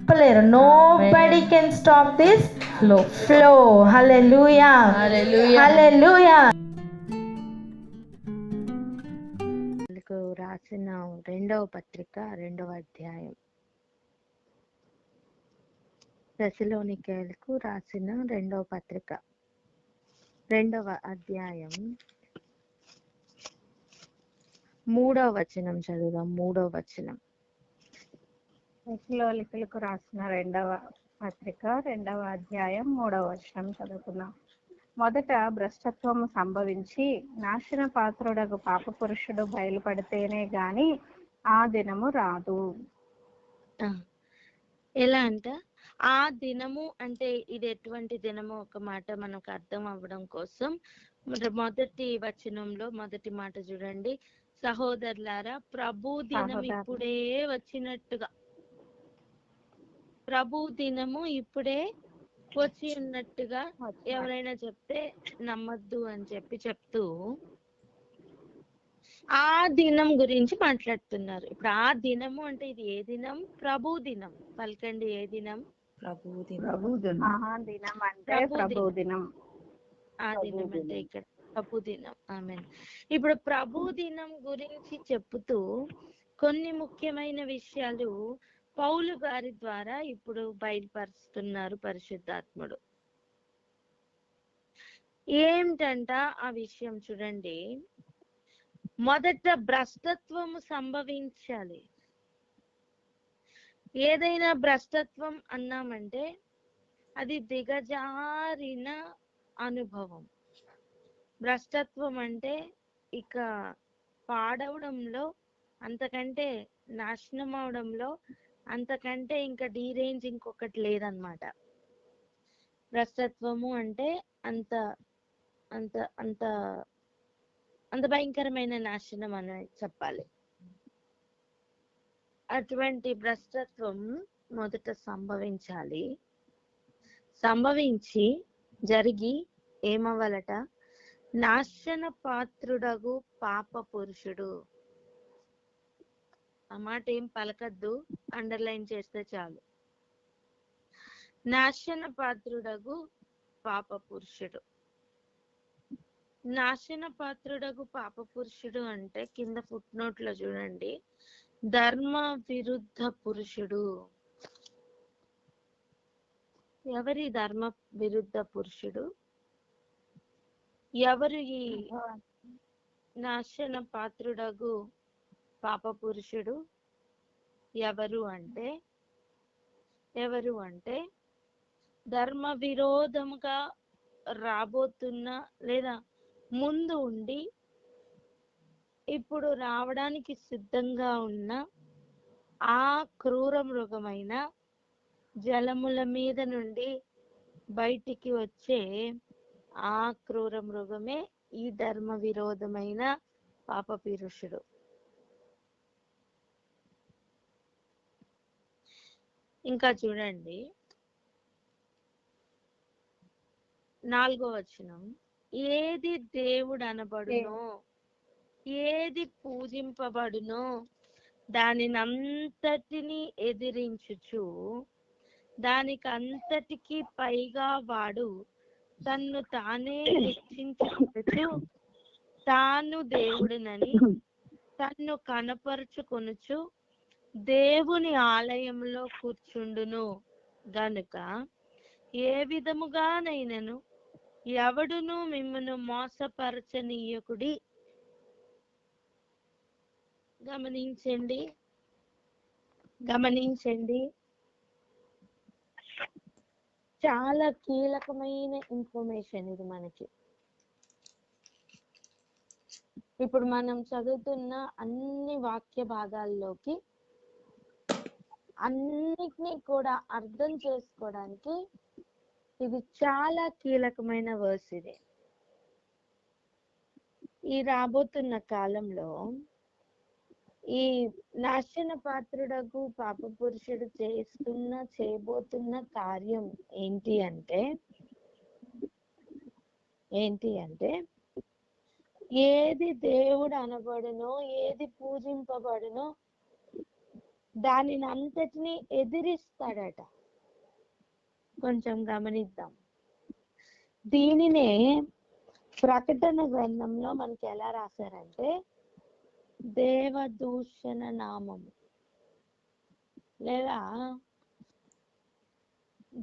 ఆపలేరు. Nobody can stop this flow. Hallelujah, hallelujah. రాసిన రెండవ పత్రిక 2వ అధ్యాయం. తెస్సలోనికైలకు రాసిన రెండవ పత్రిక 2వ అధ్యాయం 3వ వచనం చదువుదాం. 3వ వచనం. తెస్సలోనికైలకు రాసిన రెండవ పత్రిక 2వ అధ్యాయం 3వ వచనం చదువుకున్నాం. మొదట భ్రష్టత్వము సంభవించి నాశన పాత్రుడకు పాప పురుషుడు బయలుపడితేనే గాని ఆ దినము రాదు. ఎలా అంట? ఆ దినము అంటే ఇది ఎటువంటి దినము? ఒక మాట మనకు అర్థం అవ్వడం కోసం మొదటి వచనంలో మొదటి మాట చూడండి. సహోదరులారా, ప్రభు దినం ఇప్పుడే వచ్చినట్టుగా, ప్రభు దినము ఇప్పుడే వచ్చి ఉన్నట్టుగా ఎవరైనా చెప్తే నమ్మద్దు అని చెప్తూ ఆ దినం గురించి మాట్లాడుతున్నారు. ఇప్పుడు ఆ దినము అంటే ఇది ఏ దినం? ప్రభు దినం. పలకండి, ఏ దినం? ప్రభు దినం. ఆ దినం అంటే ఇక్కడ ప్రభు దినం. ఆమేన్. ఇప్పుడు ప్రభు దినం గురించి చెప్తూ కొన్ని ముఖ్యమైన విషయాలు పౌలు గారి ద్వారా ఇప్పుడు బయలుపరుస్తున్నారు పరిశుద్ధాత్ముడు. ఏమిటంట ఆ విషయం? చూడండి. మొదట భ్రష్టత్వము సంభవించాలి. ఏదైనా భ్రష్టత్వం అన్నామంటే అది దిగజారిన అనుభవం. భ్రష్టత్వం అంటే ఇక పాడవడంలో, అంతకంటే నాశనం అవడంలో, అంతకంటే ఇంకా డీరేంజ్ ఇంకొకటి లేదన్నమాట. భ్రష్టత్వము అంటే అంత అంత అంత అంత భయంకరమైన నాశనం అని చెప్పాలి. అటువంటి భ్రష్టత్వం మొదట సంభవించాలి. సంభవించి జరిగి ఏమవ్వాలట? నాశన పాత్రుడగు పాప పురుషుడు. ఆ మాట ఏం పలకద్దు, అండర్లైన్ చేస్తే చాలు. నాశన పాత్రుడగు పాప పురుషుడు. నాశన పాత్రుడగు పాప పురుషుడు అంటే కింద ఫుట్ నోట్ లో చూడండి, ధర్మ విరుద్ధ పురుషుడు. ఎవరి ధర్మ విరుద్ధ పురుషుడు? ఎవరు ఈ నాశన పాత్రుడగు పాప పురుషుడు? ఎవరు అంటే ధర్మ విరోధముగా రాబోతున్న లేదా ముందు ఉండి ఇప్పుడు రావడానికి సిద్ధంగా ఉన్న ఆ క్రూర మృగమైన జలముల మీద నుండి బయటికి వచ్చే ఆ క్రూర మృగమే ఈ ధర్మ విరోధమైన పాప పురుషుడు. ఇంకా చూడండి 4వ వచనం. ఏది దేవుడు అనబడునో, ఏది పూజింపబడునో దానినంతటిని ఎదిరించుచు దానికి అంతటికి పైగా వాడు తన్ను తానే హెచ్చించుకొనుచు తాను దేవుడినని తన్ను కనపరుచుకొనుచు దేవుని ఆలయంలో కూర్చుండును గనుక ఏ విధముగానైనను ఎవడును మిమ్మును మోసపరచనీయకుడి. గమనించండి, చాలా కీలకమైన ఇన్ఫర్మేషన్ ఇది మనకి. ఇప్పుడు మనం చదువుతున్న అన్ని వాక్య భాగాల్లోకి అన్నిటినీ కూడా అర్థం చేసుకోవడానికి ఇది చాలా కీలకమైన వర్స్. ఇది ఈ రాబోతున్న కాలంలో ఈ నాశన పాత్రుడకు పాప పురుషుడు చేయబోతున్న కార్యం ఏంటి అంటే ఏది దేవుడు అనబడునో, ఏది పూజింపబడునో దానిని అంతటిని ఎదిరిస్తాడట. కొంచెం గమనిద్దాం. దీనినే ప్రకటన గ్రంథంలో మనకి ఎలా రాశారంటే దేవదూషణ నామము లేదా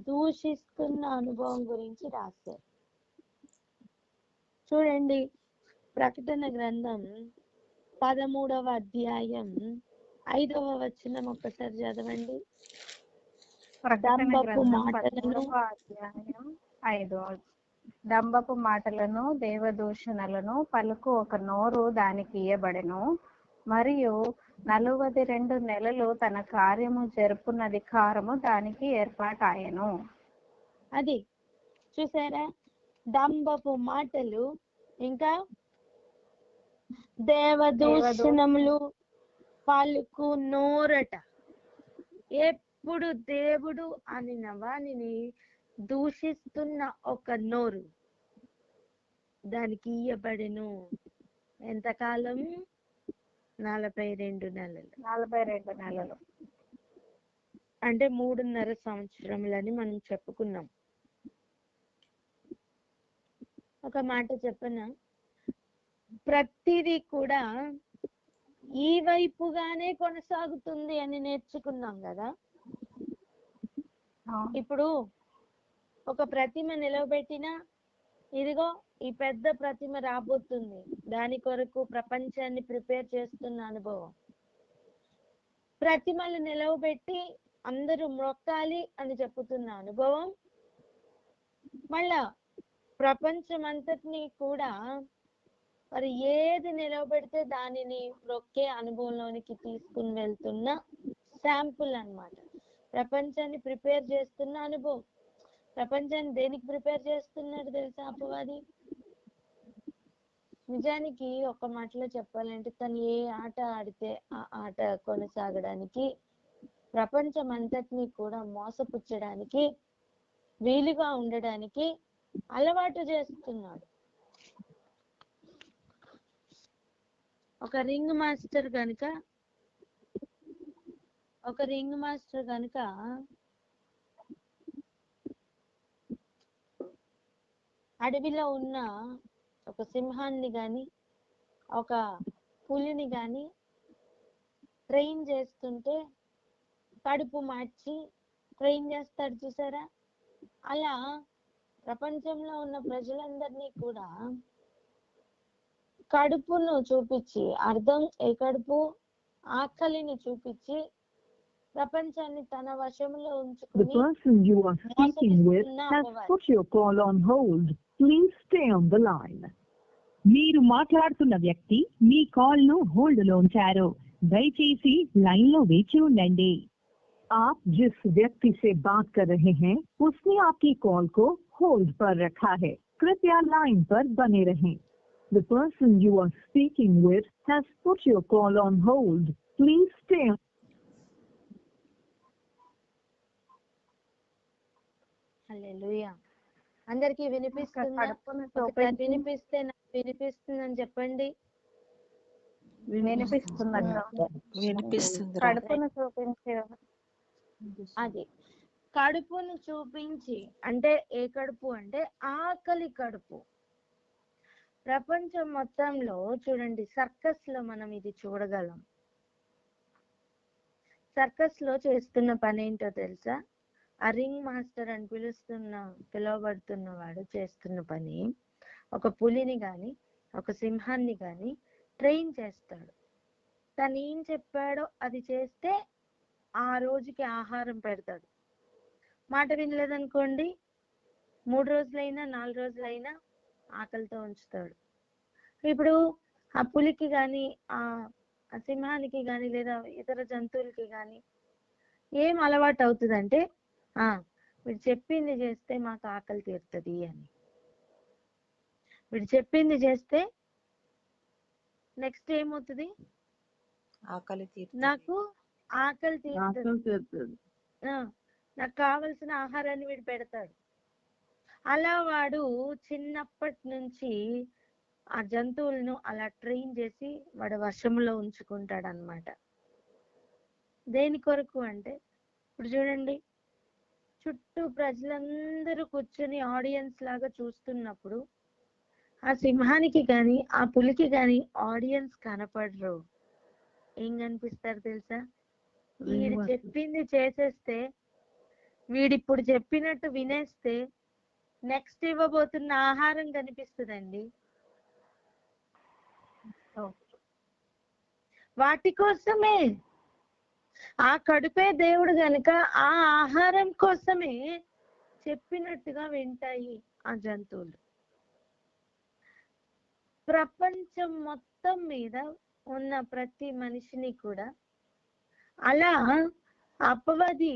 దూషిస్తున్న అనుభవం గురించి రాశారు. చూడండి, ప్రకటన గ్రంథం 13వ అధ్యాయం 5వ వచనం ఒక్కసారి చదవండి. ప్రకటన దంభపు గ్రంథం మాటలను 13వ అధ్యాయం 5వ దంభపు మాటలను దేవదూషణలను పలుకు ఒక నోరు దానికి ఇయ్యబడెను, మరియు 42 నెలలు తన కార్యము జరుపున అధికారము దానికి ఏర్పాటాయెను. అది చూసారా, దంభపు మాటలు, ఇంకా దేవదూషణములు పలుకు నోరట. ఎప్పుడు దేవుడు అనిన వానిని దూషిస్తున్న ఒక నోరు దానికి ఇయ్యబడెను. ఎంతకాలం? 42 నెలలు. 42 నెలలు అంటే 3.5 సంవత్సరములని మనం చెప్పుకున్నాం. ఒక మాట చెప్పనా, ప్రతిదీ కూడా ఈ వైపుగానే కొనసాగుతుంది అని నేర్చుకున్నాం కదా. ఇప్పుడు ఒక ప్రతిమ నిలవబెట్టినా, ఇదిగో ఈ పెద్ద ప్రతిమ రాబోతుంది, దాని కొరకు ప్రపంచాన్ని ప్రిపేర్ చేస్తున్న అనుభవం. ప్రతిమలు నిలవబెట్టి అందరూ మొక్కాలి అని చెప్పుతున్న అనుభవం. మళ్ళా ప్రపంచం అంతటినీ కూడా మరి ఏది నిలవబెడితే దానిని మొక్కే అనుభవంలోనికి తీసుకుని వెళ్తున్న శాంపుల్ అన్నమాట. ప్రపంచాన్ని ప్రిపేర్ చేస్తున్న అనుభవం. ప్రపంచాన్ని దేనికి ప్రిపేర్ చేస్తున్నాడు తెలుసా అపవాది? నిజానికి ఒక మాటలో చెప్పాలంటే తను ఏ ఆట ఆడితే ఆ ఆట కొనసాగడానికి, ప్రపంచం అంతటినీ కూడా మోసపుచ్చడానికి, వీలుగా ఉండడానికి అలవాటు చేస్తున్నాడు. ఒక రింగ్ మాస్టర్ కనుక అడవిలో ఉన్న ఒక సింహాన్ని గాని ఒక పులిని గాని ట్రైన్ చేస్తుంటే కడుపు మార్చి ట్రైన్ చేస్తాడు చూసారా. అలా ప్రపంచంలో ఉన్న ప్రజలందరినీ కూడా కడుపును చూపించి, అర్థం ఏ కడుపు, ఆకలిని చూపించి ప్రపంచాన్ని తన వశంలో The ఉంచుకుని person you are speaking with has put your call on hold. Please stay on the line. మీరు మాట్లాడుతున్న వ్యక్తి మీ కాల్ ను హోల్డ్ లో ఉంచారు. దయచేసి లైన్ లో వేచి ఉండండి. आप जिस व्यक्ति से बात कर रहे हैं उसने आपकी कॉल को होल्ड पर रखा है. कृपया लाइन पर बने रहें. The person you are speaking with has put your call on hold. Please stay on. హల్లెలూయా. అందరికీ వినిపిస్తుందా? కడుపును ఒకసారి వినిపిస్తే నాకు వినిపిస్తుందని చెప్పండి. వినిపిస్తుంది. కడుపును చూపించి అది కడుపును చూపించి అంటే ఏ కడుపు అంటే ఆకలి కడుపు. ప్రపంచం మొత్తంలో చూడండి, సర్కస్ లో మనం ఇది చూడగలం. సర్కస్ లో చేస్తున్న పని ఏంటో తెలుసా? ఆ రింగ్ మాస్టర్ అని పిలువబడుతున్న వాడు చేస్తున్న పని ఒక పులిని గాని ఒక సింహాన్ని గాని ట్రైన్ చేస్తాడు. తను ఏం చెప్పాడో అది చేస్తే ఆ రోజుకి ఆహారం పెడతాడు. మాట వినలేదనుకోండి, 3 రోజులైనా 4 రోజులైనా ఆకలితో ఉంచుతాడు. ఇప్పుడు ఆ పులికి గాని ఆ సింహానికి గాని లేదా ఇతర జంతువులకి గాని ఏం అలవాటు అవుతుందంటే, వీడు చెప్పింది చేస్తే మాకు ఆకలి తీరుతుంది అని. వీడు చెప్పింది చేస్తే నెక్స్ట్ ఏమవుతుంది? నాకు ఆకలి తీరుతుంది, నాకు కావలసిన ఆహారాన్ని వీడు పెడతాడు. అలా వాడు చిన్నప్పటి నుంచి ఆ జంతువులను అలా ట్రైన్ చేసి వాడు వశంలో ఉంచుకుంటాడు అన్నమాట. దేని కొరకు అంటే, ఇప్పుడు చూడండి, చుట్టూ ప్రజలందరూ కూర్చొని ఆడియన్స్ లాగా చూస్తున్నప్పుడు ఆ సింహానికి కానీ ఆ పులికి కానీ ఆడియన్స్ కనపడరు. ఏం కనిపిస్తారు తెలుసా? వీడు చెప్పింది చేసేస్తే, వీడిప్పుడు చెప్పినట్టు వినేస్తే నెక్స్ట్ ఇవ్వబోతున్న ఆహారం కనిపిస్తుందండి. వాటి కోసమే, ఆ కడుపే దేవుడు గనుక ఆ ఆహారం కోసమే చెప్పినట్టుగా వింటాయి ఆ జంతువులు. ప్రపంచం మొత్తం మీద ఉన్న ప్రతి మనిషిని కూడా అలా అపవాది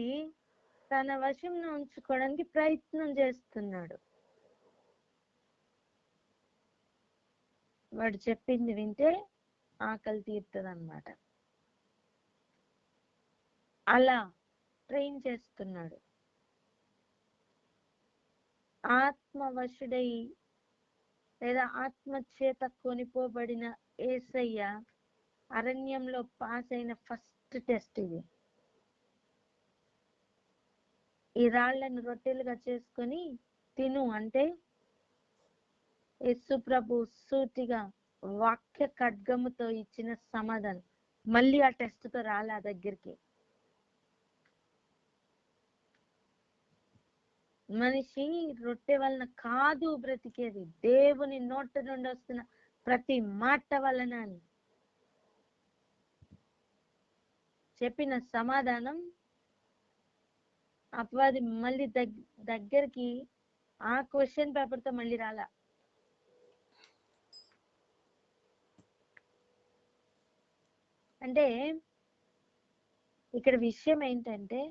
తన వశంలో ఉంచుకోవడానికి ప్రయత్నం చేస్తున్నాడు. వాడు చెప్పింది వింటే ఆకలి తీరుతుంది అన్నమాట. అలా ట్రైన్ చేస్తున్నాడు. ఆత్మవశుడై లేదా ఆత్మ చేత కొనిపోబడిన యేసయ్య అరణ్యంలో పాస్ అయిన ఫస్ట్ టెస్ట్ ఇది. ఈ రాళ్లను రొట్టెలుగా చేసుకొని తిను అంటే యేసు ప్రభు సూటిగా వాక్య ఖడ్గముతో ఇచ్చిన సమాధానం. మళ్ళీ ఆ టెస్ట్ తో రాలే ఆ దగ్గరికి. మనిషి రొట్టె వలన కాదు బ్రతికేది, దేవుని నోట నుండి వస్తున్న ప్రతి మాట వలన అని చెప్పిన సమాధానం అపవాది మళ్ళీ దగ్గరికి ఆ క్వశ్చన్ పేపర్ తో మళ్ళీ రాలా. అంటే ఇక్కడ విషయం ఏంటంటే,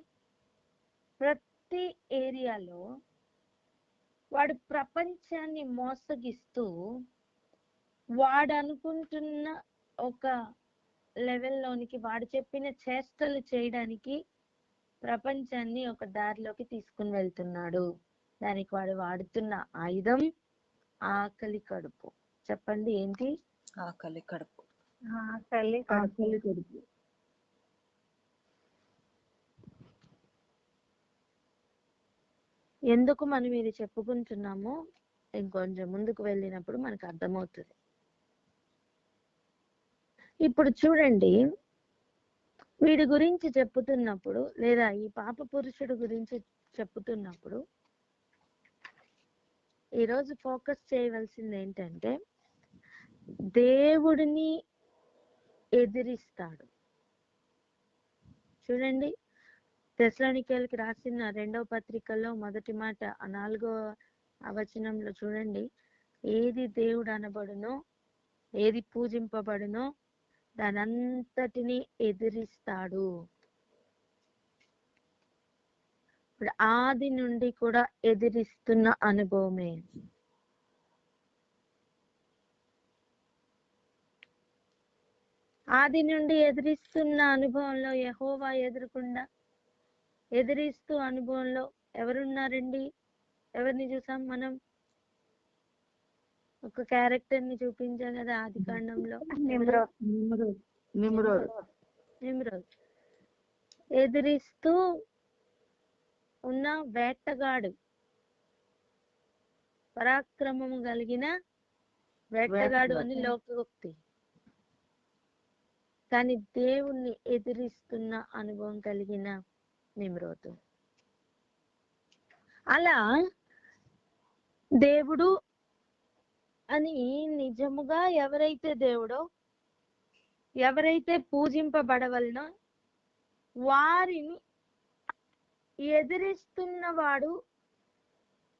ప్రతి ఏరియాలో వాడు ప్రపంచాన్ని మోసగిస్తూ వాడు అనుకుంటున్న ఒక లెవెల్లోనికి వాడు చెప్పిన చేష్టలు చేయడానికి ప్రపంచాన్ని ఒక దారిలోకి తీసుకుని వెళ్తున్నాడు. దానికి వాడు వాడుతున్న ఆయుధం ఆకలి కడుపు. చెప్పండి ఏంటి? ఆకలి కడుపు. ఆకలి కడుపు. ఎందుకు మనం ఇది చెప్పుకుంటున్నామో ఇంకొంచెం ముందుకు వెళ్ళినప్పుడు మనకు అర్థమవుతుంది. ఇప్పుడు చూడండి, వీడి గురించి చెప్పుతున్నప్పుడు లేదా ఈ పాప పురుషుడు గురించి చెప్పుతున్నప్పుడు ఈరోజు ఫోకస్ చేయవలసింది ఏంటంటే, దేవుడిని ఎదిరిస్తాడు. చూడండి, తెస్సలోనికీయులకు రాసిన 2వ పత్రికలో మొదటి మాట 4వ వచనంలో చూడండి, ఏది దేవుడు అనబడునో ఏది పూజింపబడునో దానంతటిని ఎదిరిస్తాడు. ఇప్పుడు ఆది నుండి కూడా ఎదిరిస్తున్న అనుభవమే. ఆది నుండి ఎదిరిస్తున్న అనుభవంలో యెహోవా ఎదిరిస్తూ అనుభవంలో ఎవరున్నారండి? ఎవరిని చూసాం మనం? ఒక క్యారెక్టర్ ని చూపించాం కదా ఆది కాండంలో, నిమ్రోద్. ఎదిరిస్తూ ఉన్న వేటగాడు, పరాక్రమము కలిగిన వేటగాడు అని లోకోక్తి. కానీ దేవుణ్ణి ఎదిరిస్తున్న అనుభవం కలిగిన నిమ్రోదు. అలా దేవుడు అని నిజముగా ఎవరైతే దేవుడో, ఎవరైతే పూజింపబడవలనో వారిని ఎదిరిస్తున్నవాడు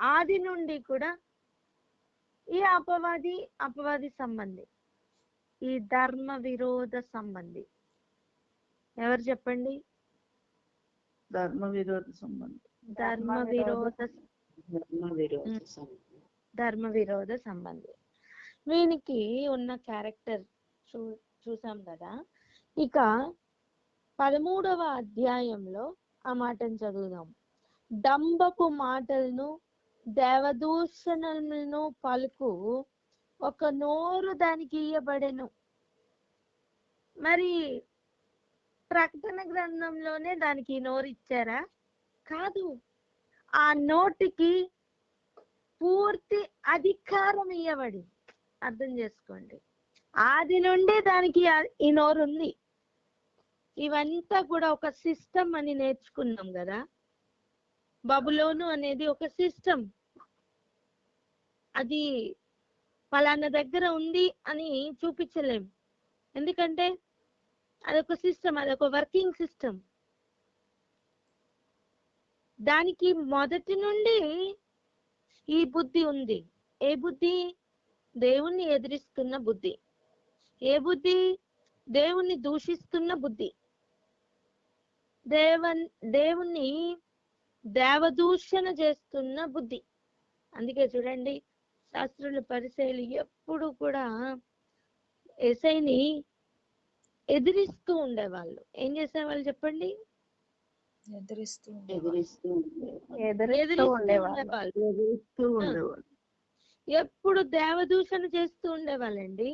ఆది నుండి కూడా ఈ అపవాది సంబంధి, ఈ ధర్మ విరోధ సంబంధి. ఎవరు చెప్పండి? ధర్మ విరోధ సంబంధం. ధర్మ విరోధ సంబంధి. వీనికి ఉన్న క్యారెక్టర్ చూసాం కదా. ఇక 13వ అధ్యాయంలో ఆ మాటను చదువుదాం. డంబపు మాటలను దేవదూషణలను పలుకు ఒక నోరు దానికి ఇయ్యబడెను. మరి ప్రకటన గ్రంథంలోనే దానికి నోరు ఇచ్చారా? కాదు. ఆ నోటికి పూర్తి అధికారం ఇవ్వబడి, అర్థం చేసుకోండి, ఆది నుండి దానికి ఈ నోరు ఉంది. ఇవంతా కూడా ఒక సిస్టమ్ అని నేర్చుకున్నాం కదా. బబులోను అనేది ఒక సిస్టమ్. అది పలానా దగ్గర ఉంది అని చూపించలేం, ఎందుకంటే అదొక సిస్టమ్, అదొక వర్కింగ్ సిస్టమ్. దానికి మొదటి నుండి ఈ బుద్ధి ఉంది. ఏ బుద్ధి? దేవుణ్ణి ఎదిరిస్తున్న బుద్ధి. ఏ బుద్ధి? దేవుణ్ణి దూషిస్తున్న బుద్ధి. దేవుణ్ణి దేవదూషణ చేస్తున్న బుద్ధి. అందుకే చూడండి, శాస్త్రులు పరిచయులు ఎప్పుడు కూడా యేసయ్యని ఎదిరిస్తూ ఉండేవాళ్ళు. ఏం చేసేవాళ్ళు చెప్పండి? ఎదిరిస్తూ ఉండేవాళ్ళు. ఎప్పుడు దేవదూషణ చేస్తూ ఉండేవాళ్ళండి.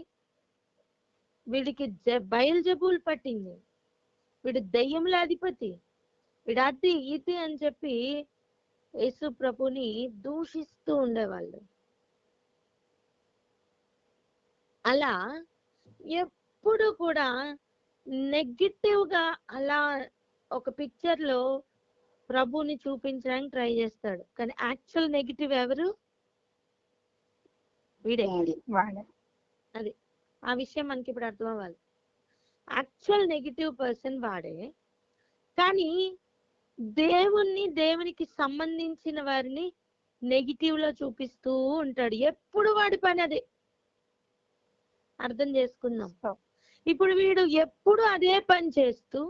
వీడికి బయల్జబూల్ పట్టింది, వీడు దెయ్యముల అధిపతి, వీడు అది ఇది అని చెప్పి యేసు ప్రభుని దూషిస్తూ ఉండేవాళ్ళు. అలా ఎప్పుడు కూడా నెగిటివ్ గా అలా ఒక పిక్చర్ లో ప్రభుని చూపించడానికి ట్రై చేస్తాడు. కానీ యాక్చువల్ నెగిటివ్ ఎవరు? వీడే. అది ఆ విషయం మనకి ఇప్పుడు అర్థం అవ్వాలి. యాక్చువల్ నెగిటివ్ పర్సన్ వాడే. కానీ దేవునికి సంబంధించిన వారిని నెగిటివ్ లో చూపిస్తూ ఉంటాడు. ఎప్పుడు వాడి పని అదే. అర్థం చేసుకుందాం. ఇప్పుడు వీడు ఎప్పుడు అదే పని చేస్తూ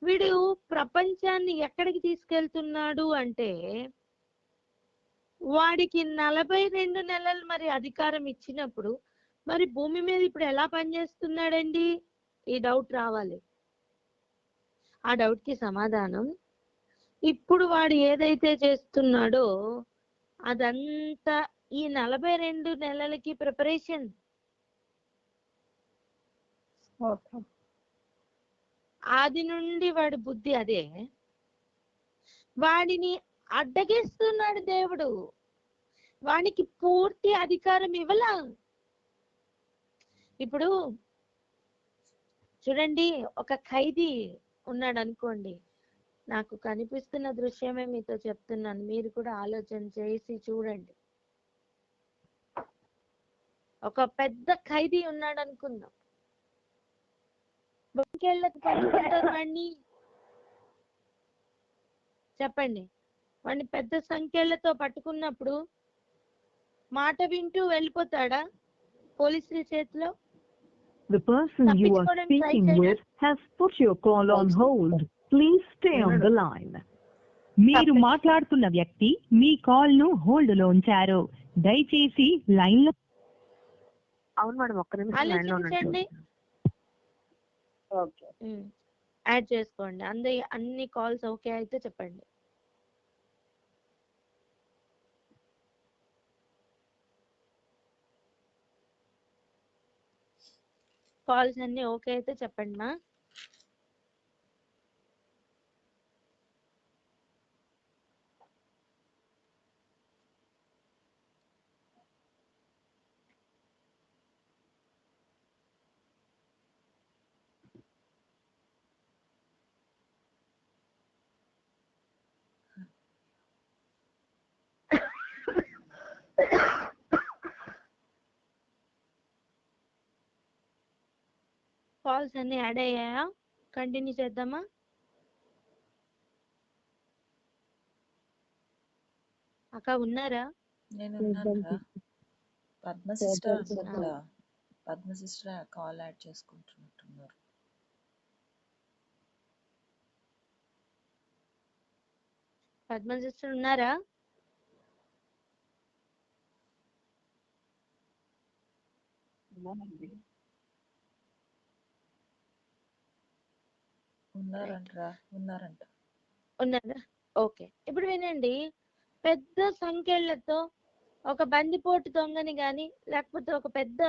వీడు ప్రపంచాన్ని ఎక్కడికి తీసుకెళ్తున్నాడు అంటే, వాడికి 42 నెలలు మరి అధికారం ఇచ్చినప్పుడు మరి భూమి మీద ఇప్పుడు ఎలా పనిచేస్తున్నాడండి? ఈ డౌట్ రావాలి. ఆ డౌట్ కి సమాధానం, ఇప్పుడు వాడు ఏదైతే చేస్తున్నాడో అదంతా ఈ 42 నెలలకి ప్రిపరేషన్. ఆది నుండి వాడి బుద్ధి అదే. వాడిని అడ్డగిస్తున్నాడు దేవుడు. వానికి పూర్తి అధికారం ఇవ్వలా. ఇప్పుడు చూడండి, ఒక ఖైదీ ఉన్నాడు అనుకోండి. నాకు కనిపిస్తున్న దృశ్యమే మీతో చెప్తున్నాను, మీరు కూడా ఆలోచన చేసి చూడండి. ఒక పెద్ద ఖైదీ ఉన్నాడు అనుకుందాం. బంకెళ్ళకు పట్టుకుంటారు వాడిని. చెప్పండి, వాడిని పెద్ద సంఖ్యలతో పట్టుకున్నప్పుడు మాట వింటూ వెళ్ళిపోతాడా పోలీసుల చేతిలో? The person you are speaking with has put your call on hold. Please stay on the line. మీరు మాట్లాడుతున్న వ్యక్తి మీ కాల్ ను హోల్డ్ లో ఉంచారు. దయచేసి లైన్ లో. అవును మేడం, ఒక్క నిమిషం లైన్ లో ఉండండి. ఓకే, యాడ్ చేసుకోండి. అన్ని కాల్స్ ఓకే అయితే చెప్పండి. కాల్స్ అన్ని ఓకే అయితే చెప్పండి మా. కాల్స్ అన్ని యాడ్ అయ్యాయా? కంటిన్యూ చేద్దామా? అక్క ఉన్నారా? నేను ఉన్నానురా. పద్మ సిస్టర్ అనుకుంటా. పద్మ సిస్టర్ కాల్ యాడ్ చేసుకుంటున్నట్టున్నారు. పద్మ సిస్టర్ ఉన్నారా? ఉన్నారంట. ఉన్నారా? ఓకే, ఇప్పుడు వినండి. పెద్ద సంఖ్యలతో ఒక బందిపోటు దొంగని గాని లేకపోతే ఒక పెద్ద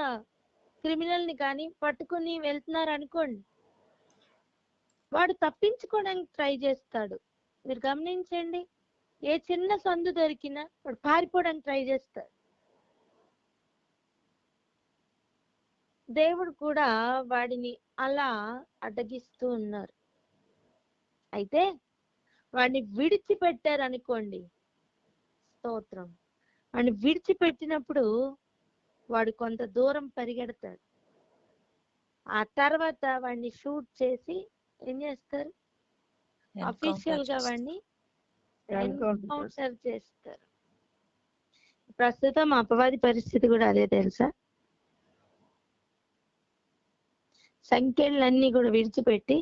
క్రిమినల్ ని కానీ పట్టుకుని వెళ్తున్నారు అనుకోండి. వాడు తప్పించుకోవడానికి ట్రై చేస్తాడు. మీరు గమనించండి, ఏ చిన్న సందు దొరికినా వాడు పారిపోవడానికి ట్రై చేస్తాడు. దేవుడు కూడా వాడిని అలా అడ్డగిస్తూ ఉన్నారు. అయితే వాడిని విడిచిపెట్టారు అనుకోండి, స్తోత్రం, వాడిని విడిచిపెట్టినప్పుడు వాడు కొంత దూరం పరిగెడతాడు. ఆ తర్వాత వాడిని షూట్ చేసి ఏం చేస్తారు, అఫీషియల్ గా వాడిని ఎన్కౌంటర్ చేస్తారు. ప్రస్తుతం అపవాది పరిస్థితి కూడా అదే తెలుసా. సంఖ్యలన్నీ కూడా విడిచిపెట్టి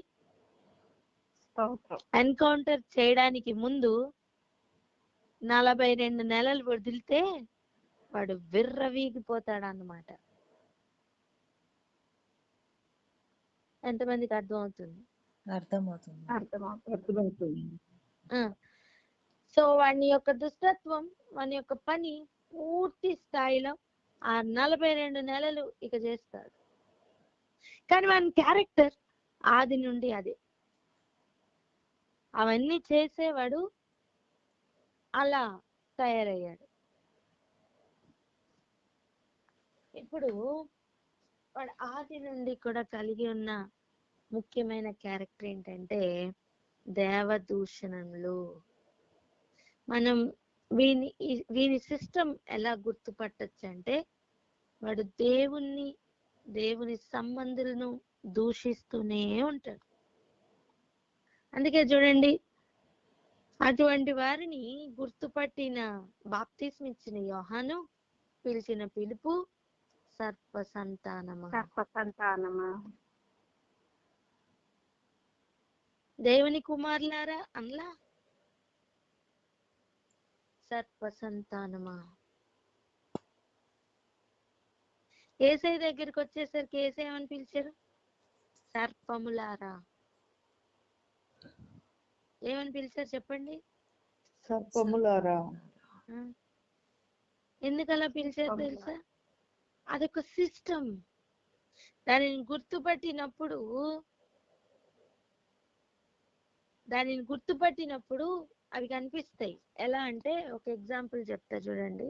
ఎన్కౌంటర్ చేయడానికి ముందు 42 నెలలు వదిలితే వాడు విర్రవీగిపోతాడు అన్నమాట. ఎంతమందికి అర్థమవుతుంది? అర్థమవుతుంది. సో వాని యొక్క దుష్టత్వం, వాని యొక్క పని పూర్తి స్థాయిలో ఆ 42 నెలలు ఇక చేస్తాడు. కానీ వాని క్యారెక్టర్ ఆది నుండి అదే. అవన్నీ చేసేవాడు అలా తయారయ్యాడు. ఇప్పుడు వాడు ఆది నుండి కూడా కలిగి ఉన్న ముఖ్యమైన క్యారెక్టర్ ఏంటంటే దేవదూషణలు. మనం వీని సిస్టమ్ ఎలా గుర్తుపట్టచ్చు అంటే, వాడు దేవుని సంబంధులను దూషిస్తూనే ఉంటాడు. అందుకే చూడండి, అటువంటి వారిని గుర్తుపట్టిన బాప్తిస్మ ఇచ్చిన యోహాను పిలిచిన పిలుపు సర్ప సంతానమా. దేవుని కుమారులారా అనలా, సర్ప సంతానమా. ఏసై దగ్గరికి వచ్చేసరికి ఏసై ఏమని పిలిచారు? సర్పములారా. ఏమని పిలిచారు చెప్పండి? సర్పములారా. ఎందుకు అలా పిలిచారు తెలుసా? అదొక సిస్టమ్. దానిని గుర్తుపట్టినప్పుడు అవి కనిపిస్తాయి. ఎలా అంటే, ఒక ఎగ్జాంపుల్ చెప్తా చూడండి,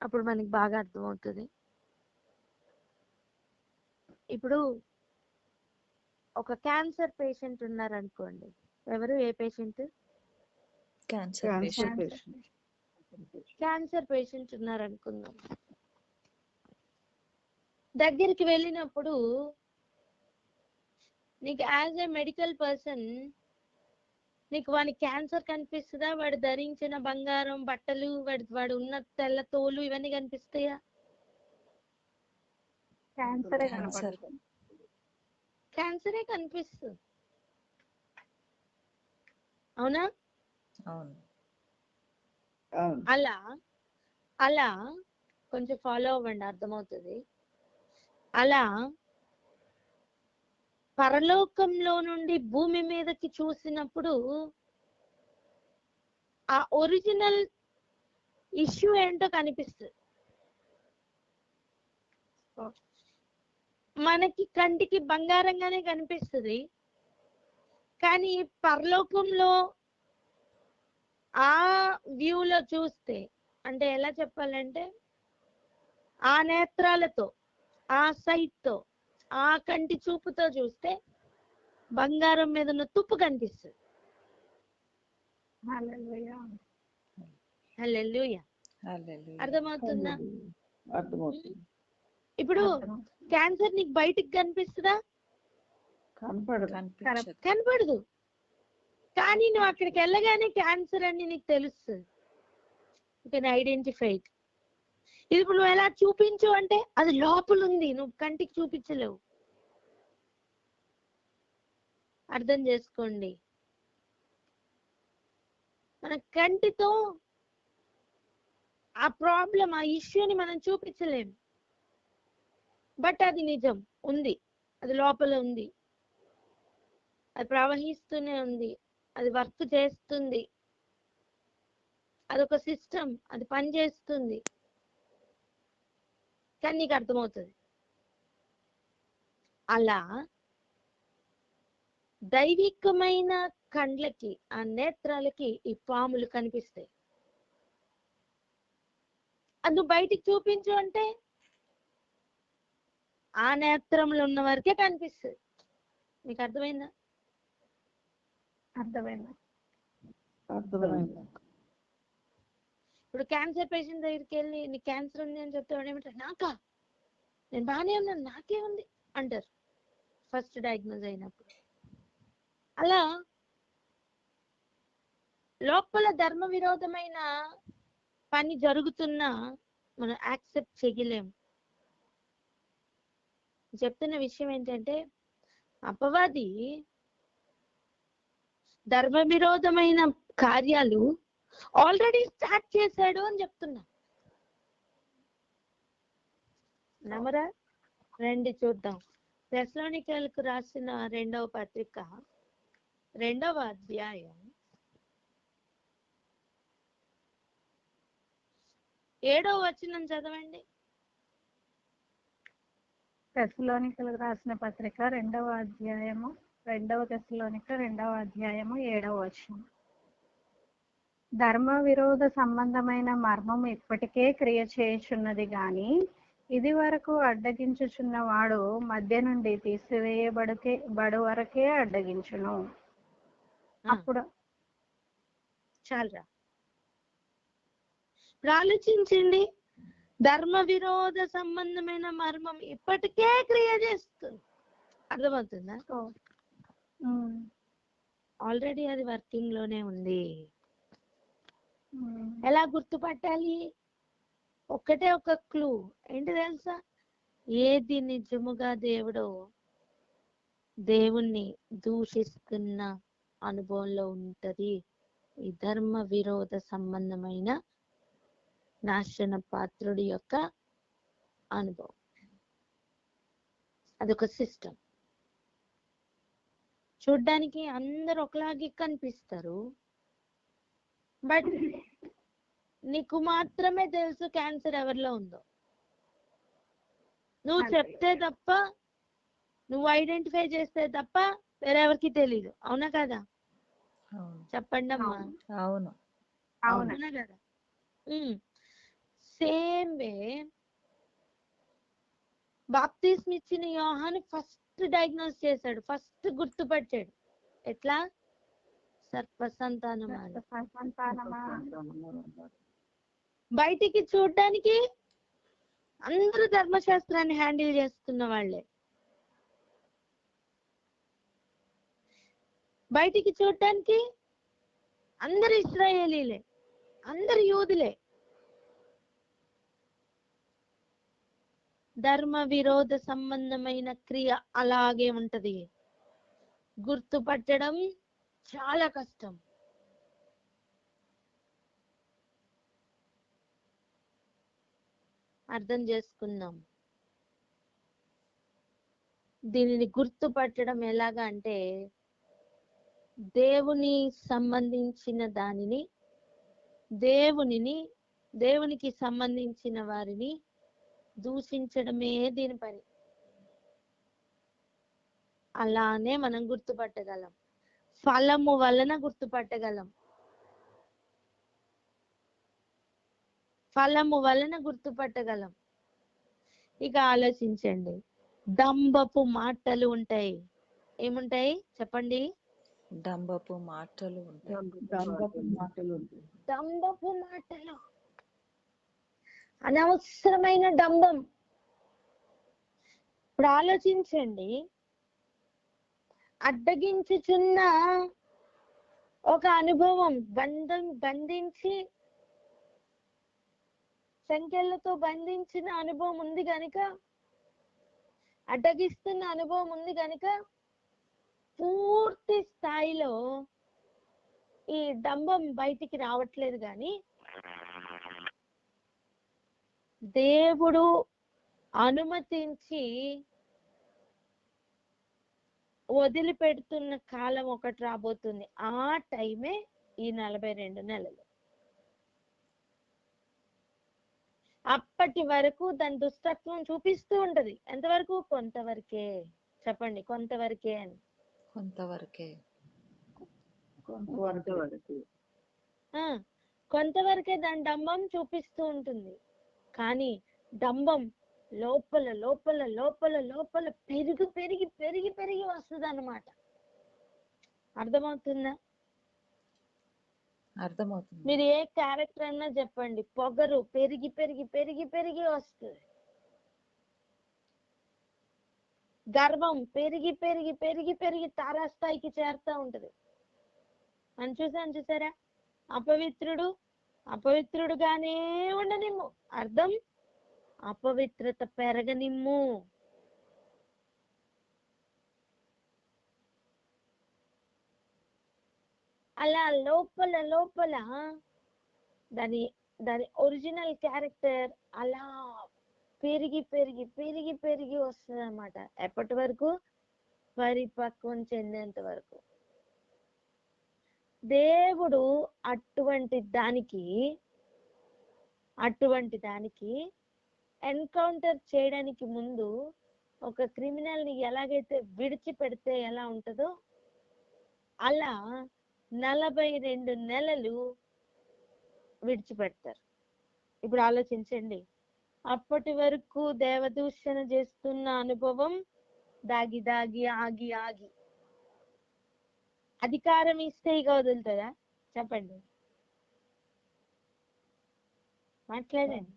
అప్పుడు మనకి బాగా అర్థమవుతుంది. ఇప్పుడు ఒక క్యాన్సర్ పేషెంట్ ఉన్నారనుకోండి. ఎవరు? ఏ పేషెంట్? క్యాన్సర్ పేషెంట్ ఉన్నారనుకుందాం. దగ్గరికి వెళ్ళినప్పుడు నీకు యాజ్ ఏ మెడికల్ పర్సన్ నీకు వాడి క్యాన్సర్ కనిపిస్తుందా? వాడు ధరించిన బంగారం బట్టలు, వాడు ఉన్న తెల్ల తోలు, ఇవన్నీ కనిపిస్తాయా? క్యాన్సరే కనిపిస్తుంది. అవునా? అలా కొంచెం ఫాలో అవ్వండి, అర్థమవుతుంది. అలా పరలోకంలో నుండి భూమి మీదకి చూసినప్పుడు ఆ ఒరిజినల్ ఇష్యూ ఏంటో కనిపిస్తుంది. మనకి కంటికి బంగారంగానే కనిపిస్తుంది, కానీ పరలోకంలో ఆ వ్యూలో చూస్తే, అంటే ఎలా చెప్పాలంటే, ఆ నేత్రాలతో, ఆ సైట్ తో, ఆ కంటి చూపుతో చూస్తే బంగారం మీద ఉన్న తుప్పు కనిపిస్తుంది. హల్లెలూయా. అర్థమవుతుందా? ఇప్పుడు క్యాన్సర్ నీకు బయటికి కనిపిస్తుందా? కనపడదు. కానీ నువ్వు అక్కడికి వెళ్ళగానే క్యాన్సర్ అని నీకు తెలుస్తుంది. You can identify it. ఇప్పుడు నువ్వు ఎలా చూపించు అంటే, అది లోపల ఉంది, నువ్వు కంటికి చూపించలేవు. అర్థం చేసుకోండి, మన కంటితో ఆ ప్రాబ్లం, ఆ ఇష్యూని మనం చూపించలేము. బట్ అది నిజం ఉంది, అది లోపల ఉంది, అది ప్రవహిస్తూనే ఉంది, అది వర్క్ చేస్తుంది, అదొక సిస్టమ్, అది పని చేస్తుంది. కానీ నీకు అర్థమవుతుంది. అలా దైవికమైన కండ్లకి, ఆ నేత్రాలకి ఈ పాములు కనిపిస్తాయి. అది నువ్వు బయటికి చూపించు అంటే ఆ నేత్రంలో ఉన్న వరకే కనిపిస్తుంది. మీకు అర్థమైందా? అర్థమైంది. అర్థమైంది. ఇప్పుడు క్యాన్సర్ పేషెంట్ దగ్గరికి వెళ్ళి నీకు క్యాన్సర్ ఉంది అని చెప్తే వాడు ఏమంటారు, నాకా, నేను బాగానే ఉన్నాను, నాకే ఉంది అంటారు ఫస్ట్ డయాగ్నోజ్ అయినప్పుడు. అలా లోపల ధర్మ విరోధమైన పని జరుగుతున్నా మనం యాక్సెప్ట్ చేయలేము. చెప్తున్న విషయం ఏంటంటే అపవాది ధర్మ విరోధమైన కార్యాలు ఆల్రెడీ స్టార్ట్ చేశాడు అని చెప్తున్నా. నమ్మరా? రండి చూద్దాం. తెస్సలోనికీయులకు రాసిన 2వ పత్రిక 2వ అధ్యాయం 7వ వచనం చదవండి. తెస్సలోనికీయులకు రాసిన పత్రిక 2వ అధ్యాయము 2వ తెస్సలోనిక 2వ అధ్యాయము 7వ వచనం. ధర్మ విరోధ సంబంధమైన మర్మము ఇప్పటికే క్రియ చేయుచున్నది గాని ఇది వరకు అడ్డగించుచున్న వాడు మధ్య నుండి బడు వరకే అడ్డగించును. అప్పుడు చాలరా, ఇప్పుడు ఆలోచించండి. ధర్మ విరోధ సంబంధమైన మర్మం ఇప్పటికే క్రియ చేస్తుంది. అర్థమవుతుందా? ఆల్రెడీ అది వర్కింగ్ లోనే ఉంది. ఎలా గుర్తుపట్టాలి? ఒక్కటే ఒక క్లూ ఏంటి తెలుసా? ఏది నిజముగా దేవుణ్ణి దూషిస్తున్న అనుభవంలో ఉంటది ఈ ధర్మ విరోధ సంబంధమైన నాశన పాత్రుడి యొక్క అనుభవం. అదొక సిస్టమ్. చూడ్డానికి అందరు ఒకలాగే కనిపిస్తారు, బట్ నీకు మాత్రమే తెలుసు క్యాన్సర్ ఎవరిలో ఉందో. నువ్వు చెప్తే తప్ప, నువ్వు ఐడెంటిఫై చేస్తే తప్ప వేరెవరికి తెలీదు. అవునా కదా? చెప్పండి అమ్మా. అవును. అవునా కదా? సేమ్ వే బాప్తిస్మ ఇచ్చిన యోహాను ఫస్ట్ డయాగ్నోస్ చేశాడు, ఫస్ట్ గుర్తుపట్టాడు. ఎట్లా? సర్పసంతానమా. బయటికి చూడడానికి అందరూ ధర్మశాస్త్రాన్ని హ్యాండిల్ చేస్తున్న వాళ్ళే, బయటికి చూడటానికి అందరు ఇశ్రాయేలీలే, అందరు యూదులే. ధర్మ విరోధ సంబంధమైన క్రియ అలాగే ఉంటది. గుర్తుపట్టడం చాలా కష్టం. అర్థం చేసుకుందాం. దీనిని గుర్తుపట్టడం ఎలాగా అంటే, దేవుని సంబంధించిన దానిని, దేవునికి సంబంధించిన వారిని దూషించడమే దీని పని. అలానే మనం గుర్తుపట్టగలం. ఫలము వలన గుర్తుపట్టగలం. ఫలము వలన గుర్తుపట్టగలం. ఇక ఆలోచించండి. డంబపు మాటలు ఉంటాయి. ఏముంటాయి చెప్పండి? డంబపు మాటలు ఉంటాయి. డంబపు మాటలు, అనవసరమైన డంబం. ఇప్పుడు ఆలోచించండి. అడ్డగించుచున్న ఒక అనుభవం, బంధించి సంఖ్యలతో బంధించిన అనుభవం ఉంది గనుక, అడ్డగిస్తున్న అనుభవం ఉంది గనుక పూర్తి స్థాయిలో ఈ డంబం బయటికి రావట్లేదు. కానీ దేవుడు అనుమతించి వదిలిపెడుతున్న కాలం ఒకటి రాబోతుంది. ఆ టైమే ఈ 42 నెలలు. అప్పటి వరకు దాని దుష్టత్వం చూపిస్తూ ఉంటది. ఎంతవరకు? కొంతవరకే. చెప్పండి, కొంతవరకే అని. కొంతవరకే. కొంతవరకు. ఆ, కొంతవరకే దాని డంబం చూపిస్తూ ఉంటుంది. కానీ డంబం లోపల లోపల లోపల లోపల పెరిగి పెరిగి పెరిగి పెరిగి వస్తుంది అన్నమాట. అర్థమవుతుందా? అర్థమవుతుంది. మీరు ఏ క్యారెక్టర్ అన్నా చెప్పండి, పొగరు పెరిగి పెరిగి పెరిగి పెరిగి వస్తుంది. గర్వం పెరిగి పెరిగి పెరిగి పెరిగి తారాస్థాయికి చేరుతూ ఉంటది. అని చూసారా? అపవిత్రుడుగానే ఉండనిమ్ము. అర్థం, అపవిత్రత పెరగనిమ్ము. అలా లోపల లోపల దాని దాని ఒరిజినల్ క్యారెక్టర్ అలా పెరిగి పెరిగి పెరిగి పెరిగి వస్తుంది అన్నమాట. ఎప్పటి వరకు? పరిపక్వం చెందేంత వరకు. దేవుడు అటువంటి దానికి ఎన్కౌంటర్ చేయడానికి ముందు ఒక క్రిమినల్ ని ఎలాగైతే విడిచిపెడితే ఎలా ఉంటుందో అలా 42 నెలలు విడిచిపెడతారు. ఇప్పుడు ఆలోచించండి, అప్పటి వరకు దేవదూషణ చేస్తున్న అనుభవం దాగి దాగి ఆగి ఆగి అధికారం ఇస్తే ఇక వదులుతుందా? చెప్పండి, మాట్లాడండి.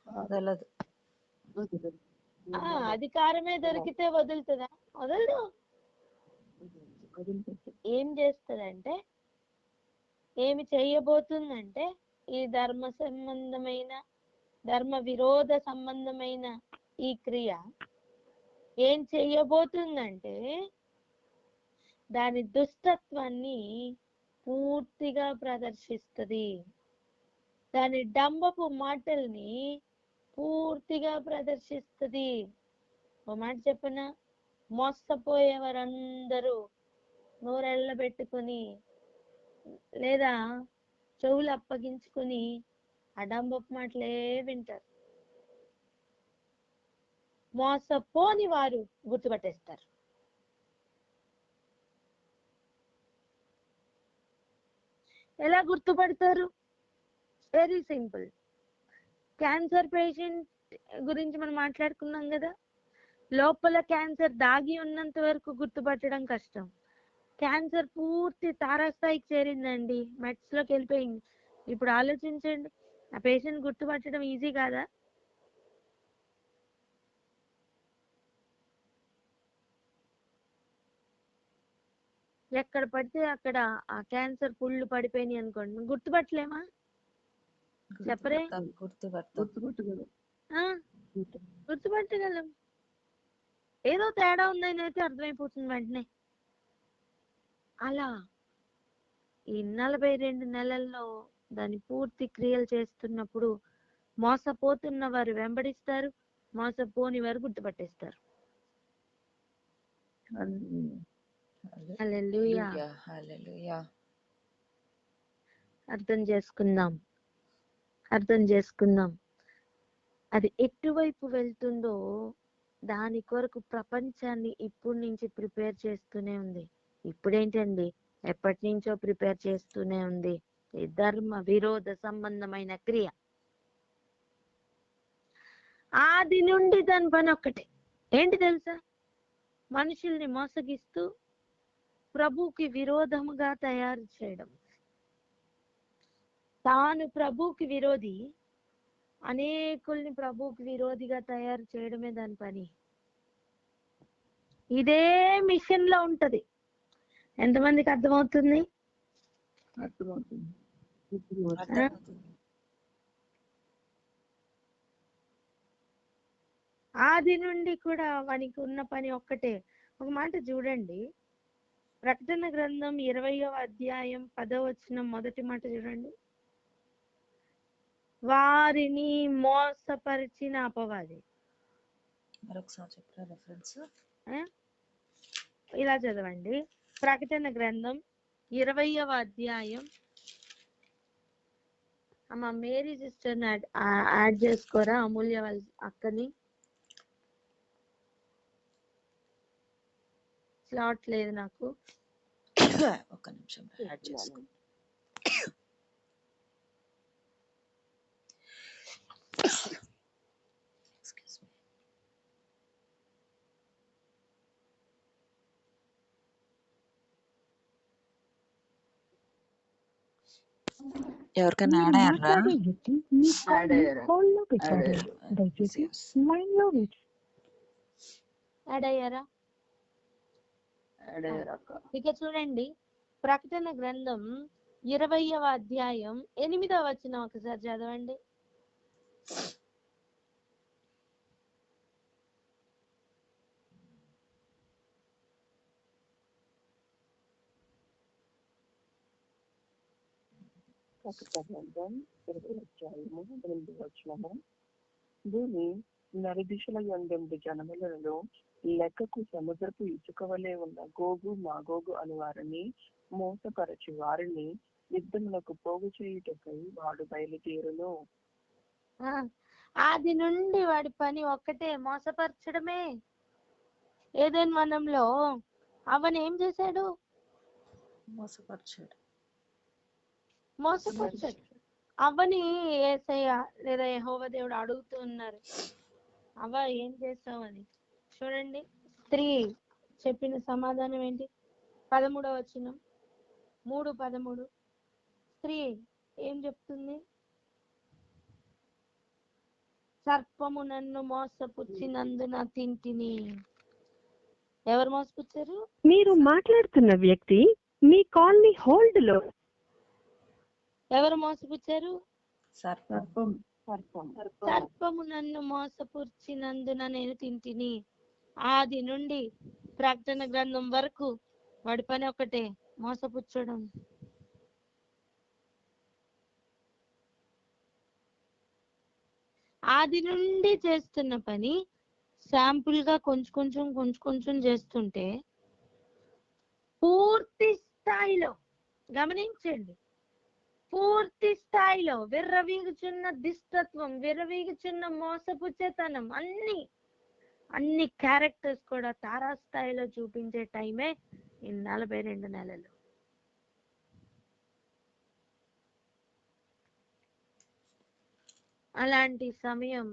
వదలదు. అధికారమే దొరికితే వదులుతుందా? వదలదు. ఏం చేస్తుందంటే, ఏమి చెయ్యబోతుందంటే, ఈ ధర్మ విరోధ సంబంధమైన ఈ క్రియ ఏం చెయ్యబోతుందంటే దాని దుష్టత్వాన్ని పూర్తిగా ప్రదర్శిస్తుంది. దాని డంబపు మాటల్ని పూర్తిగా ప్రదర్శిస్తుంది. ఓ మాట చెప్పన, మోసపోయేవారందరూ నోరెళ్ళ పెట్టుకుని లేదా చెవులు అప్పగించుకుని ఆ డంబపు మాటలే వింటారు. మోసపోని వారు గుర్తుపట్టేస్తారు. ఎలా గుర్తుపడతారు? Very simple. క్యాన్సర్ పేషెంట్ గురించి మనం మాట్లాడుకున్నాం కదా, లోపల క్యాన్సర్ దాగి ఉన్నంత వరకు గుర్తుపట్టడం కష్టం. క్యాన్సర్ పూర్తి తారాస్థాయికి చేరిందండి, మెట్స్ లోకి వెళ్ళిపోయింది. ఇప్పుడు ఆలోచించండి, ఆ పేషెంట్ గుర్తుపట్టడం ఈజీ కాదా? ఎక్కడ పడితే అక్కడ ఆ క్యాన్సర్ పుళ్ళు పడిపోయినాయి అనుకోండి, గుర్తుపట్టలేమా? చెప్పరే, గుర్తుపట్టగలం. ఏదో తేడా ఉందని అయితే అర్థమైపోతుంది వెంటనే. అలా ఈ 42 నెలల్లో దాని పూర్తి క్రియలు చేస్తున్నప్పుడు మోసపోతున్న వారు వెంబడిస్తారు, మోసపోని వారు గుర్తుపట్టేస్తారు. హల్లెలూయా. హల్లెలూయా. అర్థం చేసుకుందాం. అది ఎటువైపు వెళ్తుందో దాని కొరకు ప్రపంచాన్ని ఇప్పటి నుంచి ప్రిపేర్ చేస్తూనే ఉంది. ఇప్పుడేంటండి, ఎప్పటి నుంచో ప్రిపేర్ చేస్తూనే ఉంది. ఈ ధర్మ విరోధ సంబంధమైన క్రియ ఆది నుండి దాని పని ఒక్కటే. ఏంటి తెలుసా? మనుషుల్ని మోసగిస్తూ ప్రభుకి విరోధముగా తయారు చేయడం. తాను ప్రభుకి విరోధి, అనేకుల్ని ప్రభుకి విరోధిగా తయారు చేయడమే దాని పని. ఇదే మిషన్ లో ఉంటది. ఎంతమందికి అర్థమవుతుంది? ఆది నుండి కూడా వానికి ఉన్న పని ఒక్కటే. ఒక మాట చూడండి, ప్రకటన గ్రంథం 20వ అధ్యాయం 10వ వచనం మొదటి మాట చూడండి. వారిని మోసపరిచిన అపవాది. మరొకసారి చెప్పరా రెఫరెన్స్? ఇలా చదవండి, ప్రకటన గ్రంథం 20వ అధ్యాయం. అమ్మ మేరీ సిస్టర్ యాడ్ చేసుకోరా, అమూల్య వాళ్ళ అక్కని. స్లాట్ లేదు నాకు. ఒక్క నిమిషం యాడ్ చేసుకో. Excuse me. ఎవరికైనా యాడ్ మీరు అయ్యారా? మాట్లాడే వ్యక్తి మీ కాల్ని హోల్డ్లో పెట్టారు. దయచేసి లైన్లో వేచి యాడ్ అయ్యారా? ఇక చూడండి, ప్రకటన గ్రంథం 20వ అధ్యాయం 8వ వచనం ఒకసారి చదవండి. భూమి నలుదిశల యందు జనములలో లెక్కకు సముద్రపు ఇసుక వలె ఉన్న గోగు మాగోగు అను వారిని మోసపరచి వారిని యుద్ధములకు పోగు చేయుటకై వాడు బయలుదేరును. ఆది నుండి వాడి పని ఒక్కటే, మోసపరచడమే. ఏదైనా వనంలో అవన్ ఏం చేశాడు? మోసపరిచాడు. అవని యేసయ్య లేదా యెహోవా దేవుడు అడుగుతూ ఉన్నారు, అవ్వ ఏం చేస్తావని. చూడండి, స్త్రీ చెప్పిన సమాధానం ఏంటి? 13వ వచనం, 3:13. స్త్రీ ఏం చెప్తుంది? సర్పము నన్ను మోసపుచ్చినందున తింటిని. ఎవరు మోసపుచ్చారు? మీరు మాట్లాడుతున్న వ్యక్తి మీ కాల్ ని హోల్డ్ లో. ఎవరు మోసపుచ్చారు? సర్పము నన్ను మోసపుచ్చినందున నేను తింటిని. ఆది నుండి ప్రకటన గ్రంథం వరకు వాడి పని ఒకటే, మోసపుచ్చడం. ఆది నుండి చేస్తున్న పని శాంపుల్ గా కొంచెం చేస్తుంటే పూర్తి స్థాయిలో గమనించండి, పూర్తి స్థాయిలో విర్రవీగుచున్న దిష్టత్వం, విర్రవీగుచున్న మోసపుచ్చేతనం, అన్ని క్యారెక్టర్స్ కూడా తారాస్థాయిలో చూపించే టైమే ఈ 42 నెలలు. అలాంటి సమయం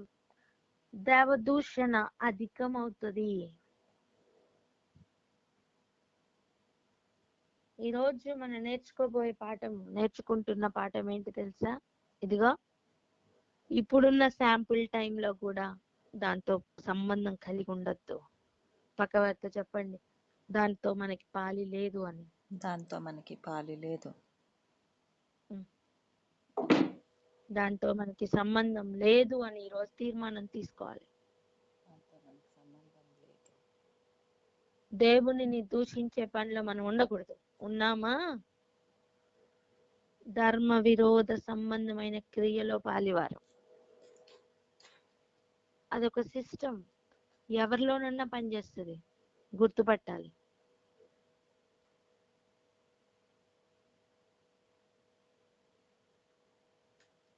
దేవదూషణ అధికమవుతుంది. ఈరోజు మనం నేర్చుకుంటున్న పాఠం ఏంటి తెలుసా? ఇదిగో, ఇప్పుడున్న శాంపుల్ టైంలో కూడా దాంతో సంబంధం కలిగి ఉండొద్దు. పక్కవారితో చెప్పండి, దాంతో మనకి పాలి లేదు అని. దాంతో మనకి పాలి లేదు. దాంతో మనకి సంబంధం లేదు అని ఈరోజు తీర్మానం తీసుకోవాలి. దేవునిని దూషించే పనిలో మనం ఉండకూడదు. ఉన్నామా? ధర్మ విరోధ సంబంధమైన క్రియలో పాలివారు. అదొక సిస్టమ్, ఎవరిలోనన్నా పనిచేస్తుంది, గుర్తుపట్టాలి.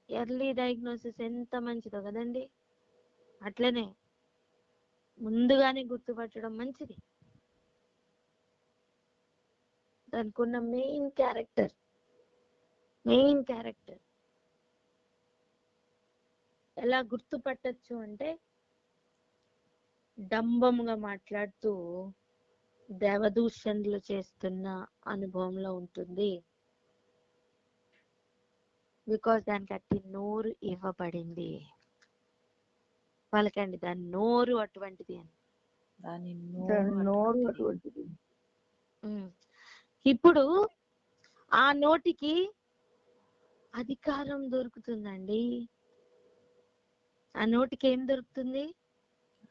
ఎర్లీ డయాగ్నోసిస్ ఎంత మంచిదో కదండి. అట్లనే ముందుగానే గుర్తుపట్టడం మంచిది. దానికి ఉన్న మెయిన్ క్యారెక్టర్ ఎలా గుర్తుపట్టచ్చు అంటే, డంబముగా మాట్లాడుతూ దేవదూషణలు చేస్తున్న అనుభవంలో ఉంటుంది. బికాస్ దానికి అట్టి నోరు ఇవ్వబడింది. పలకండి, దాని నోరు అటువంటిది అని. దాని నోరు అటువంటిది. ఇప్పుడు ఆ నోటికి అధికారం దొరుకుతుందండి. ఆ నోటికి ఏం దొరుకుతుంది?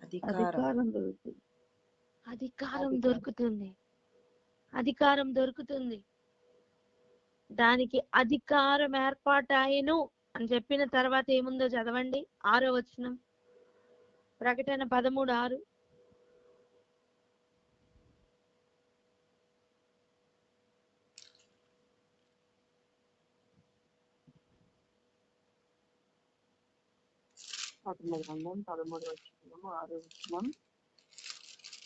అధికారం దొరుకుతుంది. దానికి అధికారం ఏర్పాటాయను అని చెప్పిన తర్వాత ఏముందో చదవండి, 6వ వచనం, ప్రకటన 13:6. గ్రంథం 13వ వచనం 6వ వచనం.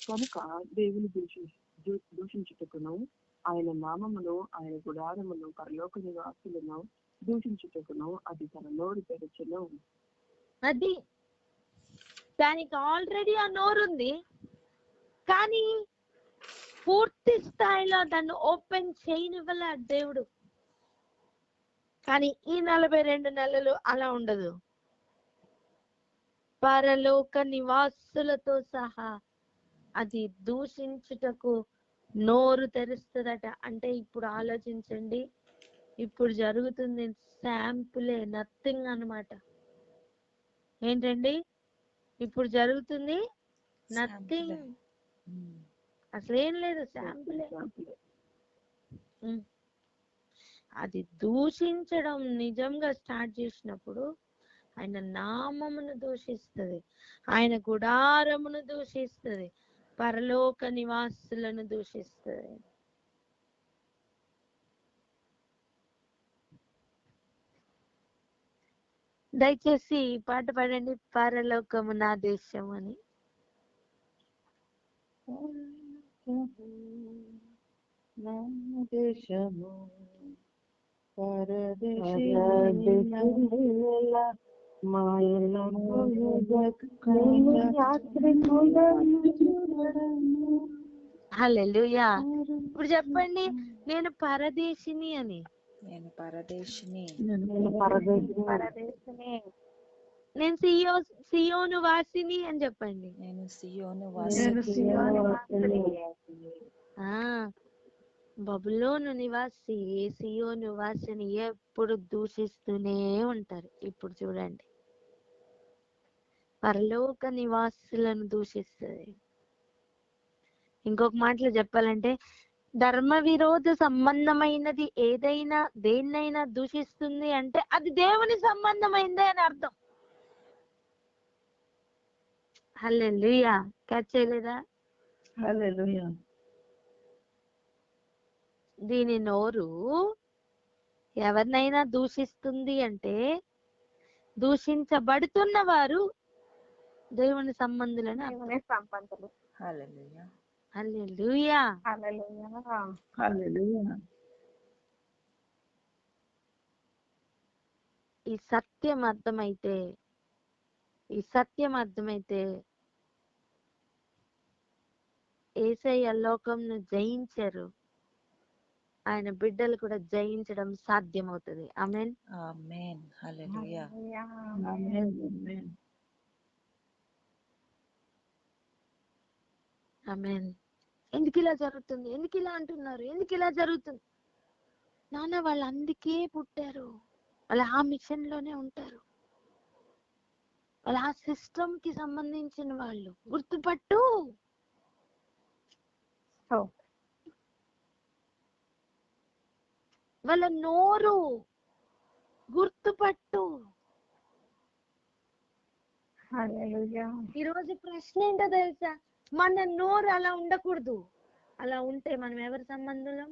కనుక దేవుని ఆయన నామమును ఆయన గుడారమును పరలోక నివాసులను దూషించుటకును అది తన నోరు తెరచును. అది దానికి ఆల్రెడీ ఆ నోరుంది, కానీ పూర్తి స్థాయిలో దాన్ని ఓపెన్ చేయనివ్వల దేవుడు. కానీ ఈ 42 నెలలు అలా ఉండదు. పరలోక నివాసులతో సహా అది దూషించుటకు నోరు తెరుస్తుందట. అంటే ఇప్పుడు ఆలోచించండి, ఇప్పుడు జరుగుతుంది శాంపులే, నథింగ్ అన్నమాట. ఏంటండి ఇప్పుడు జరుగుతుంది? నథింగ్, అసలేం లేదు, శాంపులే. అది దూషించడం నిజంగా స్టార్ట్ చేసినప్పుడు ఆయన నామమును దూషిస్తుంది, ఆయన గుడారమును దూషిస్తుంది, పరలోక నివాసులను దూషిస్తుంది. దయచేసి ఈ పాట పాడండి, పరలోకము నా దేశం అని. దేశము హల్లెలూయా. ఇప్పుడు చెప్పండి, నేను పరదేశిని అని. నేను పరదేశిని. నేను సియోను వాసిని అని చెప్పండి. నేను సియోను వాసిని. బబులోను నివాసి సియోను వాసిని ఎప్పుడు దూషిస్తూనే ఉంటారు. ఇప్పుడు చూడండి, పరలోక నివాసులను దూషిస్తుంది. ఇంకొక మాటలో చెప్పాలంటే, ధర్మ విరోధ సంబంధమైనది ఏదైనా దేన్నైనా దూషిస్తుంది అంటే అది దేవుని సంబంధమైందే అని అర్థం. హల్లెలూయా. క్యాచ్ చేయలేదా? హల్లెలూయా. దీని నోరు ఎవరినైనా దూషిస్తుంది అంటే దూషించబడుతున్న వారు దేవుని సంబంధులని అర్థం. హల్లెలూయా. హల్లెలూయా. హల్లెలూయా. ఈ సత్యం అర్థమైతే యేసయ్య లోకంను జయించారు, ఆయన బిడ్డలు కూడా జయించడం సాధ్యమవుతుంది. ఆమేన్. ఆమేన్. హల్లెలూయా. ఆమేన్. ఎందుకు ఇలా జరుగుతుంది, ఎందుకు ఇలా అంటున్నారు, ఎందుకు ఇలా జరుగుతుంది? నాన్న వాళ్ళు అందుకే పుట్టారు, వాళ్ళు ఆ మిషన్ లోనే ఉంటారు, వాళ్ళు ఆ సిస్టమ్ కి సంబంధించిన వాళ్ళు. గుర్తుపట్టు. వాళ్ళ నోరు గుర్తుపట్టు. ఈరోజు ప్రశ్న ఏంటో తెలుసా? మన నోరు అలా ఉండకూడదు. అలా ఉంటే మనం ఎవరి సంబంధం?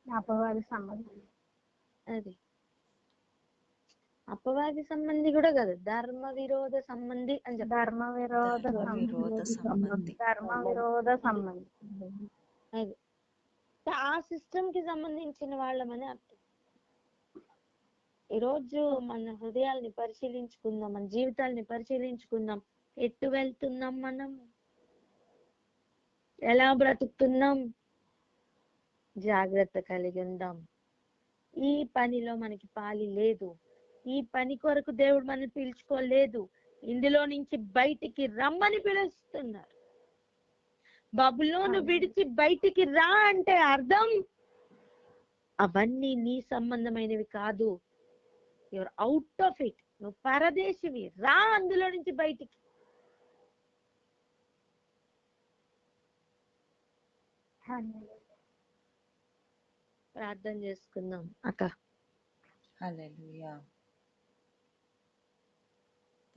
అపవాది సంబంధం. అది అపవాది సంబంధి కూడా కాదు, ధర్మ విరోధ సంబంధి అని చెప్పారు. ధర్మ విరోధ సంబంధి. అది ఆ సిస్టమ్ కి సంబంధించిన వాళ్ళమని అర్థం. ఈరోజు మన హృదయాల్ని పరిశీలించుకుందాం, మన జీవితాల్ని పరిశీలించుకుందాం. ఎటు వెళ్తున్నాం, మనం ఎలా బ్రతుకుతున్నాం? జాగ్రత్త కలిగి ఉందాం. ఈ పనిలో మనకి పాలి లేదు, ఈ పని కొరకు దేవుడు మనల్ని పిలుచుకోలేదు. ఇందులో నుంచి బయటికి రమ్మని పిలుస్తున్నారు. బబులోను విడిచి బయటికి రా అంటే అర్థం అవన్నీ నీ సంబంధమైనవి కాదు. You're out of it. నువ్వు పరదేశివి, రా అందులో నుంచి బయటికి. ప్రార్థన చేసుకుందాం అక్క. హల్లెలూయా.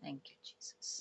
Thank you Jesus.